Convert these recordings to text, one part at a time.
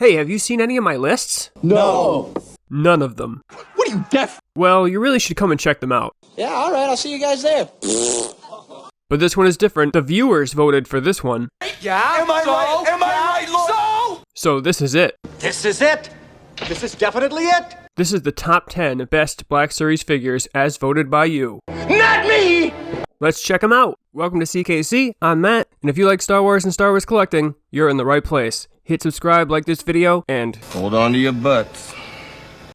Hey, have you seen any of my lists? No. None of them. What are you, deaf? Well, you really should come and check them out. Yeah, alright, I'll see you guys there. But this one is different. The viewers voted for this one. Yeah? Am I right? Am I right, Lord? So this is it. This is it. This is definitely it. This is the top 10 best Black Series figures as voted by you. Not me! Let's check them out. Welcome to CKC, I'm Matt, and if you like Star Wars and Star Wars collecting, you're in the right place. Hit subscribe, like this video, and hold on to your butts.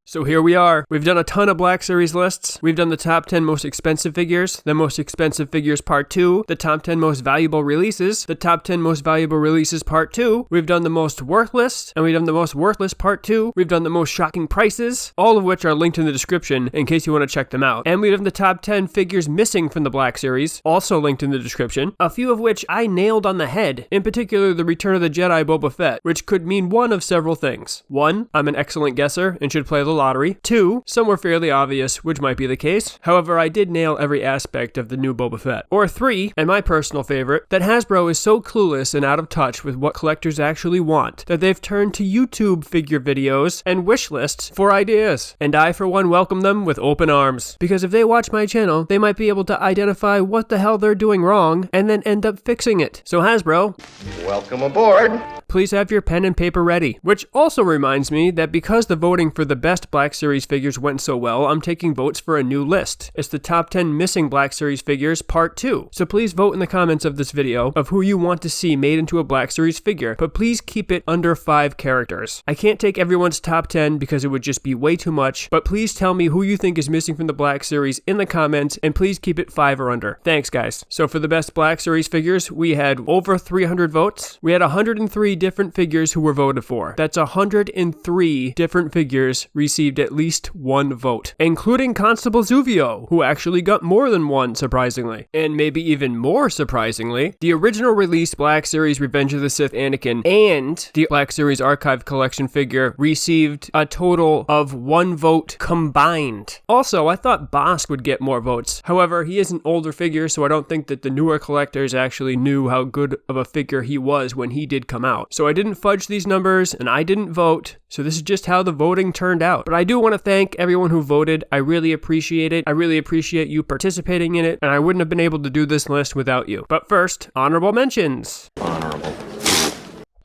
So here we are. We've done a ton of Black Series lists. We've done the top 10 most expensive figures, the most expensive figures part 2, the top 10 most valuable releases, the top 10 most valuable releases part 2. We've done the most worthless, and we've done the most worthless part 2. We've done the most shocking prices, all of which are linked in the description in case you want to check them out. And we've done the top 10 figures missing from the Black Series, also linked in the description, a few of which I nailed on the head, in particular the Return of the Jedi Boba Fett, which could mean one of several things. 1, I'm an excellent guesser and should play the lottery. 2, some were fairly obvious, which might be the case. However, I did nail every aspect of the new Boba Fett. Or 3, and my personal favorite, that Hasbro is so clueless and out of touch with what collectors actually want that they've turned to YouTube figure videos and wish lists for ideas. And I, for one, welcome them with open arms. Because if they watch my channel, they might be able to identify what the hell they're doing wrong and then end up fixing it. So Hasbro, Welcome aboard. please have your pen and paper ready. Which also reminds me that because the voting for the best Black Series figures went so well, I'm taking votes for a new list. It's the top 10 missing Black Series figures part 2. So please vote in the comments of this video of who you want to see made into a Black Series figure, but please keep it under 5 characters. I can't take everyone's top 10 because it would just be way too much, but please tell me who you think is missing from the Black Series in the comments, and please keep it 5 or under. Thanks, guys. So for the best Black Series figures, we had over 300 votes. We had 103 different figures who were voted for. That's 103 different figures received at least 1 vote, including Constable Zuvio, who actually got more than 1, surprisingly. And maybe even more surprisingly, the original release Black Series Revenge of the Sith Anakin and the Black Series Archive Collection figure received a total of 1 vote combined. Also, I thought Bosk would get more votes. However, he is an older figure, so I don't think that the newer collectors actually knew how good of a figure he was when he did come out. So I didn't fudge these numbers, and I didn't vote, so this is just how the voting turned out. But I do want to thank everyone who voted. I really appreciate it. I really appreciate you participating in it, and I wouldn't have been able to do this list without you. But first, honorable mentions.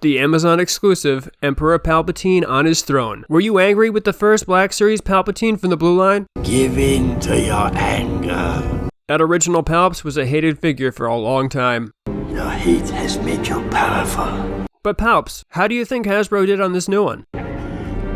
The Amazon exclusive Emperor Palpatine on his throne. Were you angry with the first Black Series Palpatine from the Blue Line? Give in to your anger. That original Palps was a hated figure for a long time. Your hate has made you powerful. But Palps, how do you think Hasbro did on this new one?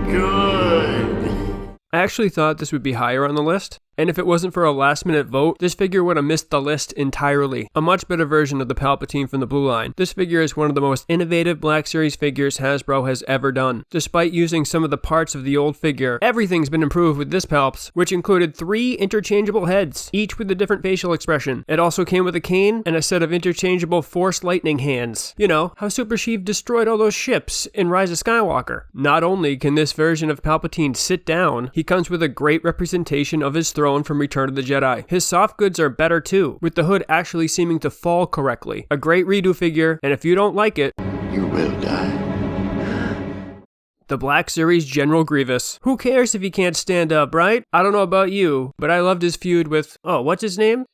Good. I actually thought this would be higher on the list, and if it wasn't for a last-minute vote, this figure would have missed the list entirely. A much better version of the Palpatine from the Blue Line. This figure is one of the most innovative Black Series figures Hasbro has ever done. Despite using some of the parts of the old figure, everything's been improved with this Palps, which included 3 interchangeable heads, each with a different facial expression. It also came with a cane and a set of interchangeable Force Lightning hands. You know, how Super Sheev destroyed all those ships in Rise of Skywalker. Not only can this version of Palpatine sit down, he comes with a great representation of his throne from Return of the Jedi. His soft goods are better too, with the hood actually seeming to fall correctly. A great redo figure, and if you don't like it, You will die. the Black Series General Grievous. Who cares if he can't stand up, right? I don't know about you, but I loved his feud with, what's his name?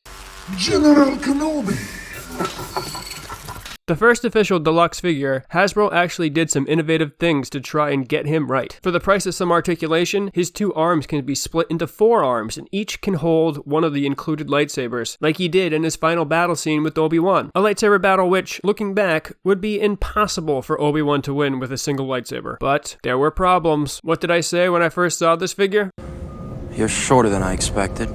General Kenobi. The first official deluxe figure, Hasbro actually did some innovative things to try and get him right. For the price of some articulation, his 2 arms can be split into 4 arms, and each can hold one of the included lightsabers, like he did in his final battle scene with Obi-Wan. A lightsaber battle which, looking back, would be impossible for Obi-Wan to win with a single lightsaber. But there were problems. What did I say when I first saw this figure? You're shorter than I expected.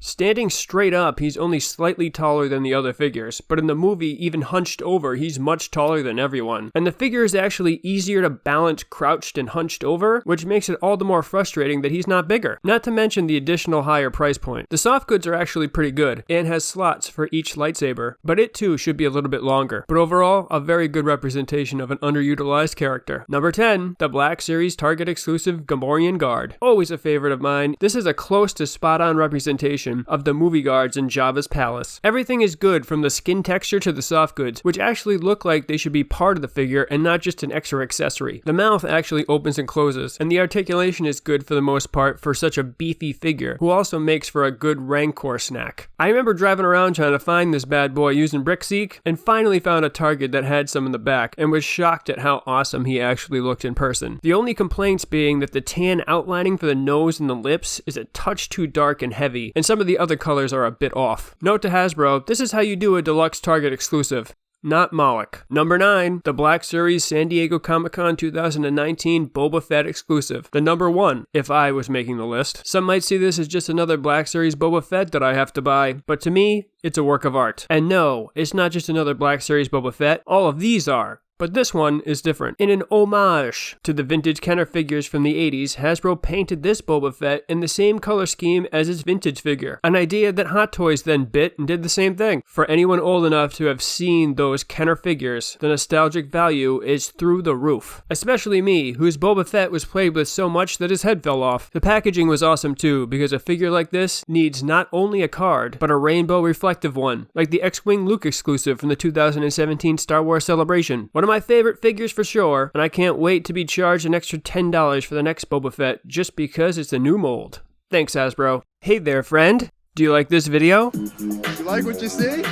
Standing straight up, he's only slightly taller than the other figures, but in the movie, even hunched over, he's much taller than everyone. And the figure is actually easier to balance crouched and hunched over, which makes it all the more frustrating that he's not bigger. Not to mention the additional higher price point. The soft goods are actually pretty good, and has slots for each lightsaber, but it too should be a little bit longer. But overall, a very good representation of an underutilized character. Number 10, the Black Series Target exclusive Gamorian Guard. Always a favorite of mine. This is a close to spot-on representation collection of the movie guards in Jabba's palace. Everything is good from the skin texture to the soft goods, which actually look like they should be part of the figure and not just an extra accessory. The mouth actually opens and closes, and the articulation is good for the most part for such a beefy figure, who also makes for a good Rancor snack. I remember driving around trying to find this bad boy using BrickSeek, and finally found a Target that had some in the back, and was shocked at how awesome he actually looked in person. The only complaints being that the tan outlining for the nose and the lips is a touch too dark and heavy, and some of the other colors are a bit off. Note to Hasbro, this is how you do a deluxe Target exclusive. Not Moloch. Number 9, the Black Series San Diego Comic-Con 2019 Boba Fett exclusive. The number 1, if I was making the list. Some might see this as just another Black Series Boba Fett that I have to buy, but to me, it's a work of art. And no, it's not just another Black Series Boba Fett. All of these are. But this one is different. In an homage to the vintage Kenner figures from the 80s, Hasbro painted this Boba Fett in the same color scheme as its vintage figure. An idea that Hot Toys then bit and did the same thing. For anyone old enough to have seen those Kenner figures, the nostalgic value is through the roof. Especially me, whose Boba Fett was played with so much that his head fell off. The packaging was awesome too, because a figure like this needs not only a card, but a rainbow reflective one, like the X-Wing Luke exclusive from the 2017 Star Wars Celebration. One of my favorite figures for sure, and I can't wait to be charged an extra $10 for the next Boba Fett just because it's a new mold. Thanks, Hasbro. Hey there, friend. Do you like this video? You like what you see?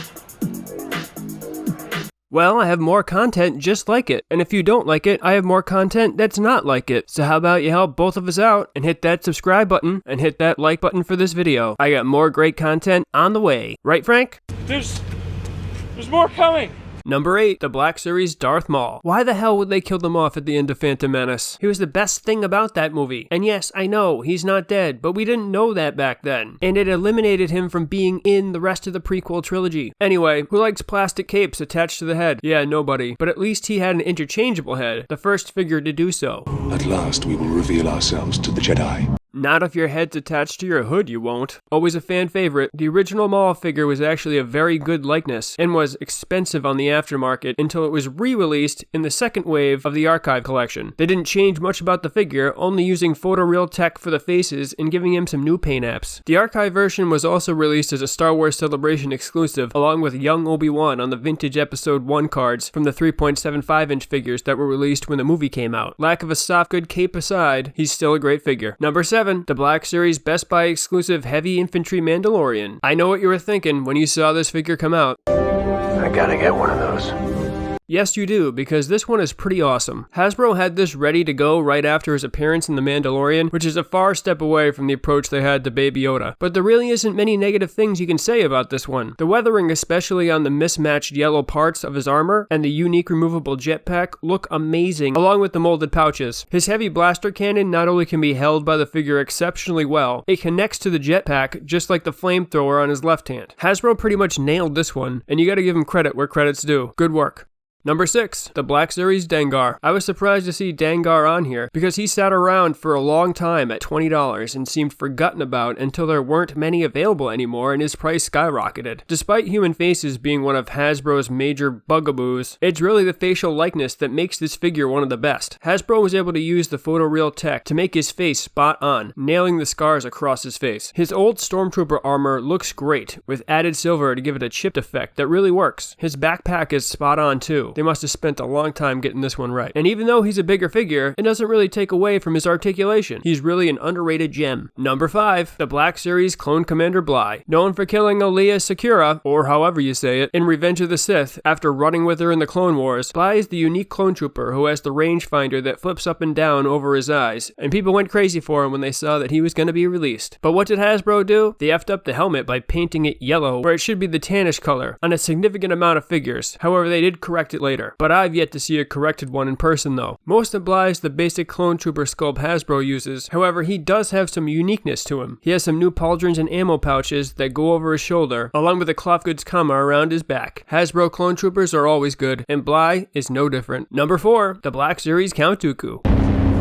Well, I have more content just like it. And if you don't like it, I have more content that's not like it. So how about you help both of us out and hit that subscribe button and hit that like button for this video. I got more great content on the way. Right, Frank? There's more coming. Number 8, the Black Series Darth Maul. Why the hell would they kill them off at the end of Phantom Menace? He was the best thing about that movie. And yes, I know, he's not dead, but we didn't know that back then. And it eliminated him from being in the rest of the prequel trilogy. Anyway, who likes plastic capes attached to the head? Yeah, nobody. But at least he had an interchangeable head, the first figure to do so. At last we will reveal ourselves to the Jedi. Not if your head's attached to your hood, you won't. Always a fan favorite, the original Maul figure was actually a very good likeness, and was expensive on the aftermarket until it was re-released in the second wave of the Archive collection. They didn't change much about the figure, only using photoreal tech for the faces and giving him some new paint apps. The Archive version was also released as a Star Wars Celebration exclusive, along with young Obi-Wan on the vintage Episode 1 cards from the 3.75-inch figures that were released when the movie came out. Lack of a soft good cape aside, he's still a great figure. Number 7, the Black Series Best Buy exclusive Heavy Infantry Mandalorian. I know what you were thinking when you saw this figure come out. I gotta get one of those. Yes, you do, because this one is pretty awesome. Hasbro had this ready to go right after his appearance in The Mandalorian, which is a far step away from the approach they had to Baby Yoda. But there really isn't many negative things you can say about this one. The weathering, especially on the mismatched yellow parts of his armor, and the unique removable jetpack look amazing, along with the molded pouches. His heavy blaster cannon not only can be held by the figure exceptionally well, it connects to the jetpack just like the flamethrower on his left hand. Hasbro pretty much nailed this one, and you gotta give him credit where credit's due. Good work. Number 6, the Black Series Dengar. I was surprised to see Dengar on here because he sat around for a long time at $20 and seemed forgotten about until there weren't many available anymore and his price skyrocketed. Despite human faces being one of Hasbro's major bugaboos, it's really the facial likeness that makes this figure one of the best. Hasbro was able to use the photoreal tech to make his face spot on, nailing the scars across his face. His old Stormtrooper armor looks great, with added silver to give it a chipped effect that really works. His backpack is spot on too. They must have spent a long time getting this one right. And even though he's a bigger figure, it doesn't really take away from his articulation. He's really an underrated gem. Number 5, the Black Series Clone Commander Bly. Known for killing Alia Sakura, or however you say it, in Revenge of the Sith after running with her in the Clone Wars, Bly is the unique clone trooper who has the rangefinder that flips up and down over his eyes, and people went crazy for him when they saw that he was going to be released. But what did Hasbro do? They effed up the helmet by painting it yellow, where it should be the tannish color, on a significant amount of figures. However, they did correct it later. But I've yet to see a corrected one in person though. Most of Bly's the basic clone trooper sculpt Hasbro uses, however he does have some uniqueness to him. He has some new pauldrons and ammo pouches that go over his shoulder, along with a cloth goods comma around his back. Hasbro clone troopers are always good, and Bly is no different. Number 4, the Black Series Count Dooku.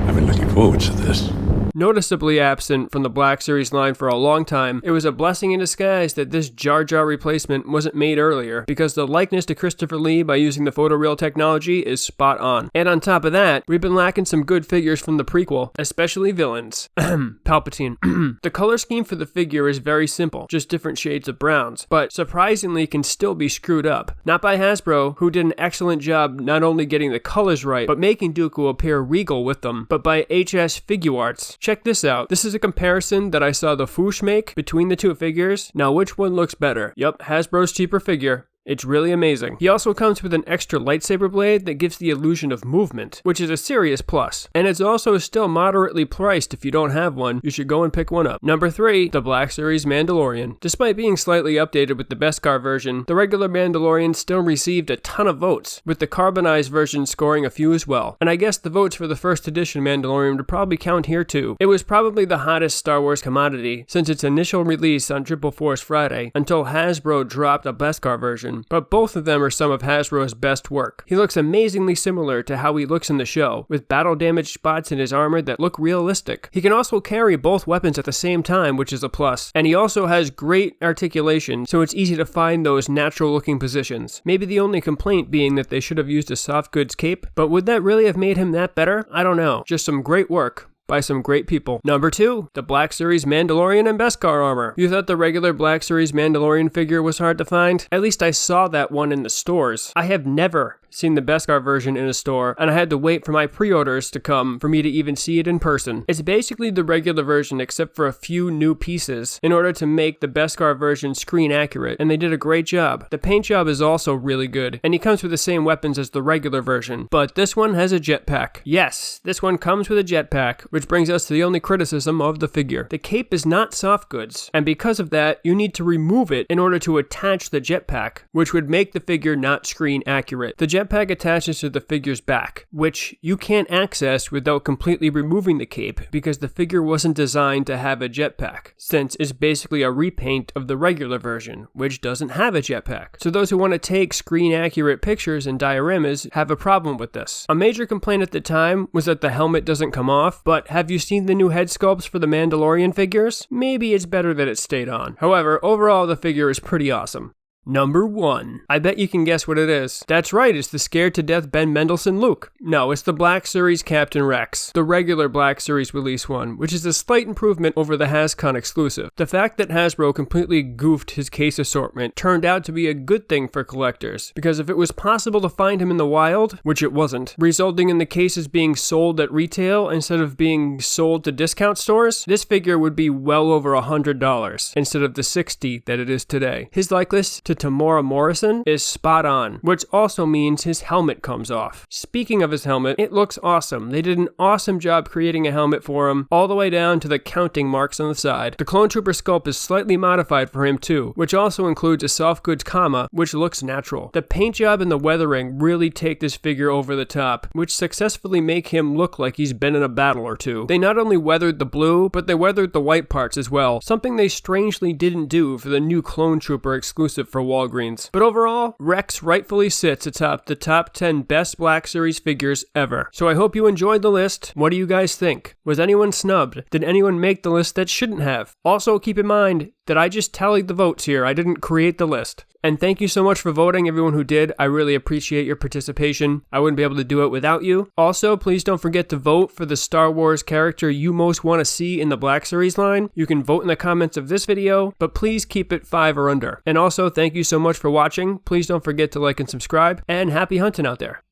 I've been looking forward to this. Noticeably absent from the Black Series line for a long time, it was a blessing in disguise that this Jar Jar replacement wasn't made earlier, because the likeness to Christopher Lee by using the photoreal technology is spot on. And on top of that, we've been lacking some good figures from the prequel, especially villains. Palpatine. The color scheme for the figure is very simple, just different shades of browns, but surprisingly can still be screwed up. Not by Hasbro, who did an excellent job not only getting the colors right, but making Dooku appear regal with them, but by HS Figuarts. Check this out. This is a comparison that I saw the Foosh make between the two figures. Now which one looks better? Yup, Hasbro's cheaper figure. It's really amazing. He also comes with an extra lightsaber blade that gives the illusion of movement, which is a serious plus. And it's also still moderately priced. If you don't have one, you should go and pick one up. Number 3, the Black Series Mandalorian. Despite being slightly updated with the Beskar version, the regular Mandalorian still received a ton of votes, with the carbonized version scoring a few as well. And I guess the votes for the first edition Mandalorian would probably count here too. It was probably the hottest Star Wars commodity since its initial release on Triple Force Friday, until Hasbro dropped a Beskar version. But both of them are some of Hasbro's best work. He looks amazingly similar to how he looks in the show, with battle damage spots in his armor that look realistic. He can also carry both weapons at the same time, which is a plus, and he also has great articulation, so it's easy to find those natural looking positions. Maybe the only complaint being that they should have used a soft goods cape, but would that really have made him that better? I don't know. Just some great work by some great people. Number 2, the Black Series Mandalorian and Beskar armor. You thought the regular Black Series Mandalorian figure was hard to find? At least I saw that one in the stores. I have never seen the Beskar version in a store, and I had to wait for my pre-orders to come for me to even see it in person. It's basically the regular version except for a few new pieces in order to make the Beskar version screen accurate, and they did a great job. The paint job is also really good, and he comes with the same weapons as the regular version, but this one has a jetpack. Yes, this one comes with a jetpack, which brings us to the only criticism of the figure. The cape is not soft goods, and because of that, you need to remove it in order to attach the jetpack, which would make the figure not screen accurate. The jetpack attaches to the figure's back, which you can't access without completely removing the cape because the figure wasn't designed to have a jetpack, since it's basically a repaint of the regular version, which doesn't have a jetpack. So those who want to take screen accurate pictures and dioramas have a problem with this. A major complaint at the time was that the helmet doesn't come off, but have you seen the new head sculpts for the Mandalorian figures? Maybe it's better that it stayed on. However, overall the figure is pretty awesome. Number 1. I bet you can guess what it is. That's right, it's the scared to death Ben Mendelsohn Luke. No, it's the Black Series Captain Rex, the regular Black Series release one, which is a slight improvement over the HasCon exclusive. The fact that Hasbro completely goofed his case assortment turned out to be a good thing for collectors, because if it was possible to find him in the wild, which it wasn't, resulting in the cases being sold at retail instead of being sold to discount stores, this figure would be well over $100 instead of the $60 that it is today. His likeness to Tamora Morrison is spot on, which also means his helmet comes off. Speaking of his helmet, it looks awesome. They did an awesome job creating a helmet for him, all the way down to the counting marks on the side. The Clone Trooper sculpt is slightly modified for him too, which also includes a soft goods comma, which looks natural. The paint job and the weathering really take this figure over the top, which successfully make him look like he's been in a battle or two. They not only weathered the blue, but they weathered the white parts as well, something they strangely didn't do for the new Clone Trooper exclusive for Walgreens. But overall, Rex rightfully sits atop the top 10 best Black Series figures ever. So I hope you enjoyed the list. What do you guys think? Was anyone snubbed? Did anyone make the list that shouldn't have? Also, keep in mind that I just tallied the votes here. I didn't create the list. And thank you so much for voting, everyone who did. I really appreciate your participation. I wouldn't be able to do it without you. Also, please don't forget to vote for the Star Wars character you most want to see in the Black Series line. You can vote in the comments of this video, but please keep it 5 or under. And also, thank you so much for watching. Please don't forget to like and subscribe, and happy hunting out there.